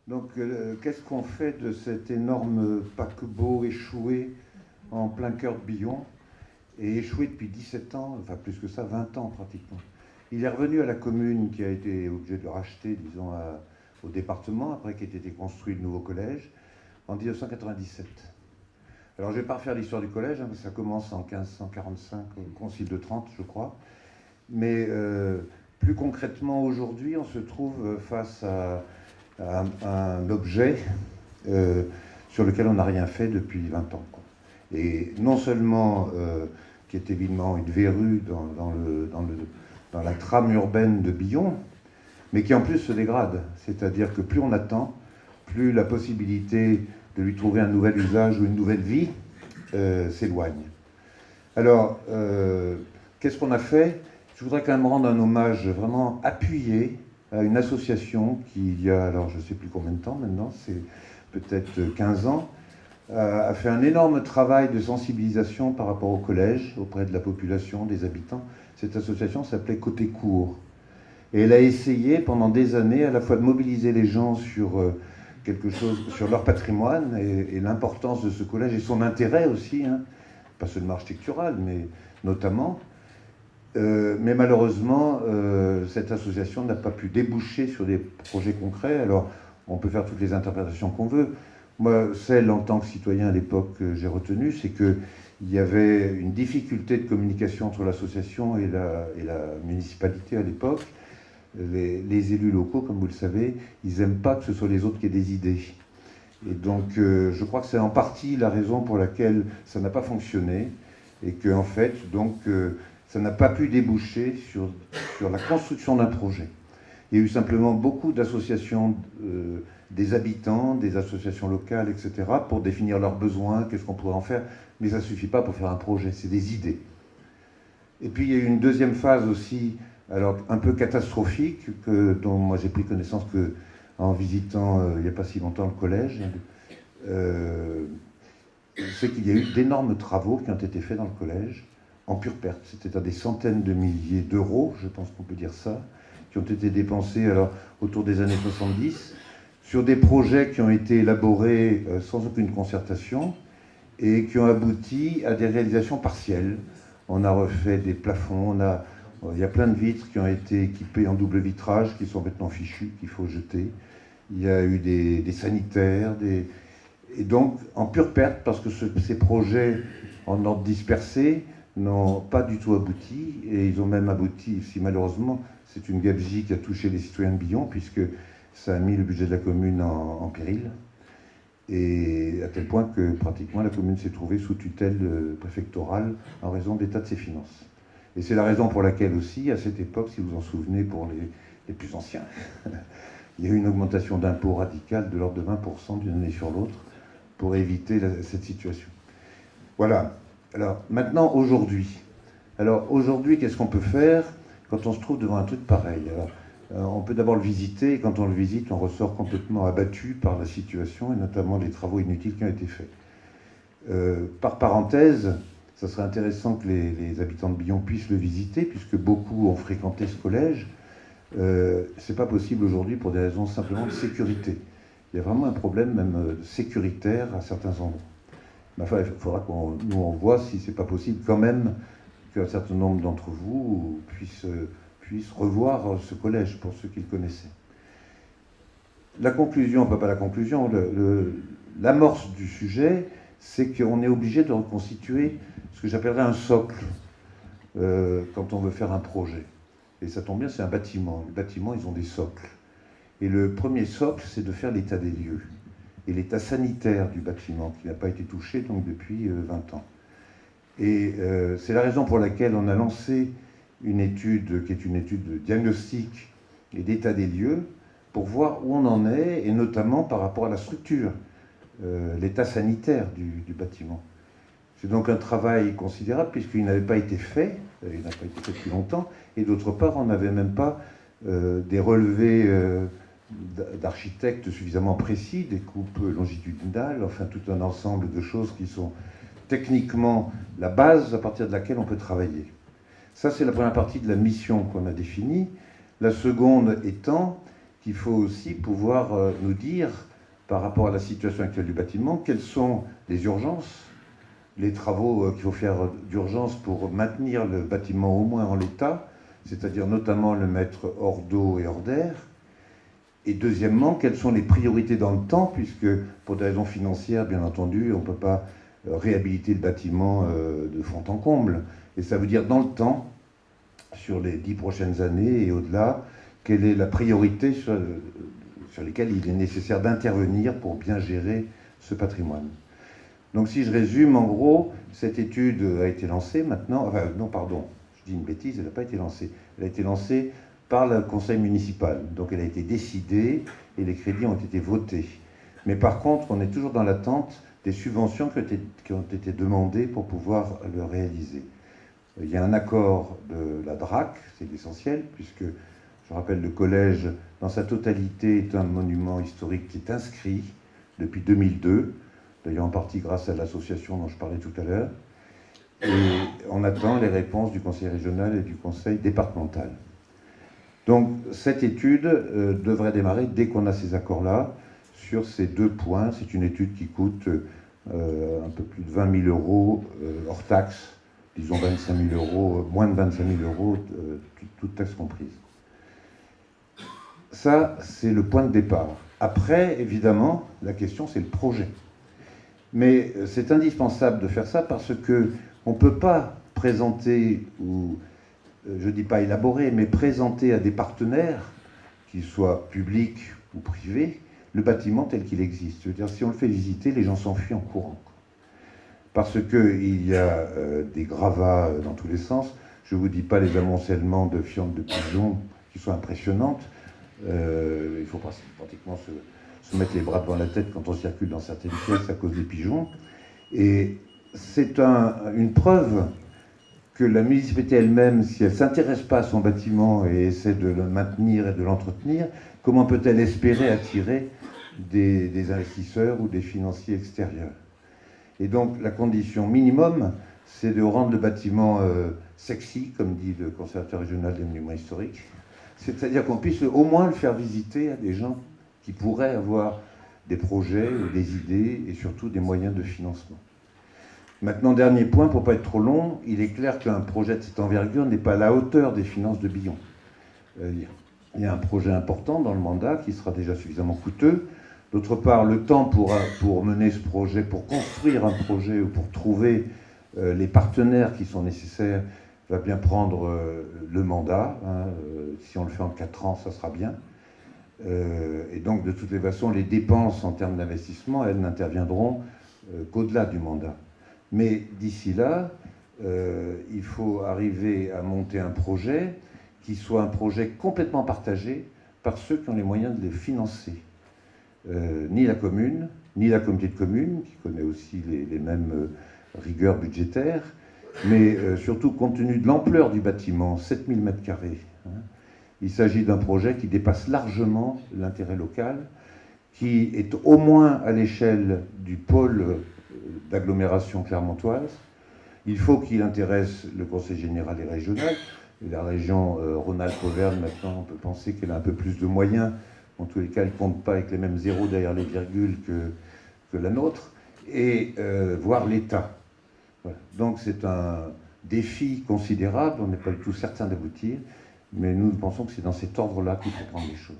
Donc, qu'est-ce qu'on fait de cet énorme paquebot échoué en plein cœur de Billon, et échoué depuis 17 ans, enfin plus que ça, 20 ans pratiquement. Il est revenu à la commune qui a été obligée de le racheter, disons, au département, après qu'il ait été construit le nouveau collège, en 1997. Alors je ne vais pas refaire l'histoire du collège, hein, parce que ça commence en 1545, au Concile de Trente, je crois. Mais plus concrètement, aujourd'hui, on se trouve face à un objet sur lequel on n'a rien fait depuis 20 ans. Quoi. Et non seulement qui est évidemment une verrue dans la trame urbaine de Billon, mais qui en plus se dégrade. C'est-à-dire que plus on attend, plus la possibilité de lui trouver un nouvel usage ou une nouvelle vie s'éloigne. Alors, qu'est-ce qu'on a fait? Je voudrais quand même rendre un hommage vraiment appuyé à une association qui, il y a, alors je ne sais plus combien de temps maintenant, c'est peut-être 15 ans, a fait un énorme travail de sensibilisation par rapport au collège, auprès de la population, des habitants. Cette association s'appelait Côté Court. Et elle a essayé pendant des années à la fois de mobiliser les gens sur quelque chose, sur leur patrimoine et l'importance de ce collège et son intérêt aussi, hein, pas seulement architectural, mais notamment. Mais malheureusement, cette association n'a pas pu déboucher sur des projets concrets. Alors, on peut faire toutes les interprétations qu'on veut. Moi, celle en tant que citoyen à l'époque que j'ai retenue, c'est qu'il y avait une difficulté de communication entre l'association et la municipalité à l'époque. Les élus locaux, comme vous le savez, ils n'aiment pas que ce soit les autres qui aient des idées. Et donc, je crois que c'est en partie la raison pour laquelle ça n'a pas fonctionné et que, en fait, donc, ça n'a pas pu déboucher sur la construction d'un projet. Il y a eu simplement beaucoup d'associations des habitants, des associations locales, etc., pour définir leurs besoins, qu'est-ce qu'on pourrait en faire, mais ça ne suffit pas pour faire un projet, c'est des idées. Et puis il y a eu une deuxième phase aussi, alors un peu catastrophique, dont moi j'ai pris connaissance en visitant il n'y a pas si longtemps le collège, c'est qu'il y a eu d'énormes travaux qui ont été faits dans le collège, en pure perte. C'était à des centaines de milliers d'euros, je pense qu'on peut dire ça, qui ont été dépensés alors, autour des années 70, sur des projets qui ont été élaborés sans aucune concertation et qui ont abouti à des réalisations partielles. On a refait des plafonds, il y a plein de vitres qui ont été équipées en double vitrage, qui sont maintenant fichues, qu'il faut jeter. Il y a eu des sanitaires, et donc en pure perte, parce que ces projets en ordre dispersé n'ont pas du tout abouti, et ils ont même abouti, si malheureusement, c'est une gabegie qui a touché les citoyens de Billon, puisque ça a mis le budget de la commune en péril, et à tel point que pratiquement la commune s'est trouvée sous tutelle préfectorale en raison de l'état de ses finances. Et c'est la raison pour laquelle aussi, à cette époque, si vous vous en souvenez pour les plus anciens, il y a eu une augmentation d'impôts radicale de l'ordre de 20% d'une année sur l'autre pour éviter cette situation. Voilà. Alors maintenant, aujourd'hui. Alors aujourd'hui, qu'est-ce qu'on peut faire quand on se trouve devant un truc pareil? Alors, on peut d'abord le visiter, et quand on le visite, on ressort complètement abattu par la situation, et notamment les travaux inutiles qui ont été faits. Par parenthèse, ça serait intéressant que les habitants de Billon puissent le visiter, puisque beaucoup ont fréquenté ce collège. C'est pas possible aujourd'hui pour des raisons simplement de sécurité. Il y a vraiment un problème même sécuritaire à certains endroits. Mais enfin, il faudra qu'on voit si c'est pas possible quand même qu'un certain nombre d'entre vous puissent revoir ce collège pour ceux qui le connaissaient. La conclusion, enfin pas la conclusion, l'amorce du sujet, c'est qu'on est obligé de reconstituer ce que j'appellerais un socle quand on veut faire un projet. Et ça tombe bien, c'est un bâtiment. Les bâtiments, ils ont des socles. Et le premier socle, c'est de faire l'état des lieux. Et l'état sanitaire du bâtiment, qui n'a pas été touché donc depuis 20 ans. Et c'est la raison pour laquelle on a lancé une étude qui est une étude de diagnostic et d'état des lieux pour voir où on en est, et notamment par rapport à la structure, l'état sanitaire du bâtiment. C'est donc un travail considérable puisqu'il n'avait pas été fait, il n'a pas été fait depuis longtemps, et d'autre part, on n'avait même pas des relevés d'architectes suffisamment précis, des coupes longitudinales, enfin tout un ensemble de choses qui sont techniquement la base à partir de laquelle on peut travailler. Ça, c'est la première partie de la mission qu'on a définie. La seconde étant qu'il faut aussi pouvoir nous dire, par rapport à la situation actuelle du bâtiment, quelles sont les urgences, les travaux qu'il faut faire d'urgence pour maintenir le bâtiment au moins en l'état, c'est-à-dire notamment le mettre hors d'eau et hors d'air. Et deuxièmement, quelles sont les priorités dans le temps, puisque pour des raisons financières, bien entendu, on ne peut pas réhabiliter le bâtiment de fond en comble. Et ça veut dire dans le temps, sur les 10 prochaines années et au-delà, quelle est la priorité sur lesquelles il est nécessaire d'intervenir pour bien gérer ce patrimoine. Donc si je résume, en gros, cette étude a été lancée maintenant, enfin non pardon, je dis une bêtise, elle n'a pas été lancée, elle a été lancée par le conseil municipal, donc elle a été décidée et les crédits ont été votés. Mais par contre, on est toujours dans l'attente des subventions qui ont été demandées pour pouvoir le réaliser. Il y a un accord de la DRAC, c'est l'essentiel, puisque, je rappelle, le collège, dans sa totalité, est un monument historique qui est inscrit depuis 2002, d'ailleurs en partie grâce à l'association dont je parlais tout à l'heure, et on attend les réponses du conseil régional et du conseil départemental. Donc cette étude devrait démarrer dès qu'on a ces accords-là, sur ces 2 points. C'est une étude qui coûte un peu plus de 20 000 euros hors taxes, disons 25 000 euros, moins de 25 000 euros, toutes taxes comprises. Ça, c'est le point de départ. Après, évidemment, la question, c'est le projet. Mais c'est indispensable de faire ça parce qu'on ne peut pas présenter, ou je ne dis pas élaborer, mais présenter à des partenaires, qu'ils soient publics ou privés, le bâtiment tel qu'il existe. Je veux dire, si on le fait visiter, les gens s'enfuient en courant. Parce qu'il y a des gravats dans tous les sens. Je ne vous dis pas les amoncellements de fientes de pigeons qui sont impressionnantes. Il faut pratiquement se mettre les bras devant la tête quand on circule dans certaines pièces à cause des pigeons. Et c'est une preuve que la municipalité elle-même, si elle ne s'intéresse pas à son bâtiment et essaie de le maintenir et de l'entretenir, comment peut-elle espérer attirer des investisseurs ou des financiers extérieurs? Et donc la condition minimum, c'est de rendre le bâtiment sexy, comme dit le conservateur régional des monuments historiques, c'est-à-dire qu'on puisse au moins le faire visiter à des gens qui pourraient avoir des projets ou des idées et surtout des moyens de financement. Maintenant, dernier point, pour ne pas être trop long, il est clair qu'un projet de cette envergure n'est pas à la hauteur des finances de Billon. Il y a un projet important dans le mandat qui sera déjà suffisamment coûteux. D'autre part, le temps pour mener ce projet, pour construire un projet ou pour trouver les partenaires qui sont nécessaires, va bien prendre le mandat. Si on le fait en 4 ans, ça sera bien. Et donc, de toutes les façons, les dépenses en termes d'investissement, elles n'interviendront qu'au-delà du mandat. Mais d'ici là, il faut arriver à monter un projet qui soit un projet complètement partagé par ceux qui ont les moyens de les financer. Ni la commune, ni la communauté de communes, qui connaît aussi les mêmes rigueurs budgétaires, mais surtout compte tenu de l'ampleur du bâtiment, 7000 m², il s'agit d'un projet qui dépasse largement l'intérêt local, qui est au moins à l'échelle du pôle d'agglomération clermontoise. Il faut qu'il intéresse le Conseil général et régional. Et la région Rhône-Alpes-Auvergne, maintenant, on peut penser qu'elle a un peu plus de moyens. En tous les cas, elle ne compte pas avec les mêmes zéros derrière les virgules que la nôtre. Et voir l'État. Voilà. Donc c'est un défi considérable. On n'est pas du tout certain d'aboutir. Mais nous pensons que c'est dans cet ordre-là qu'il faut prendre les choses.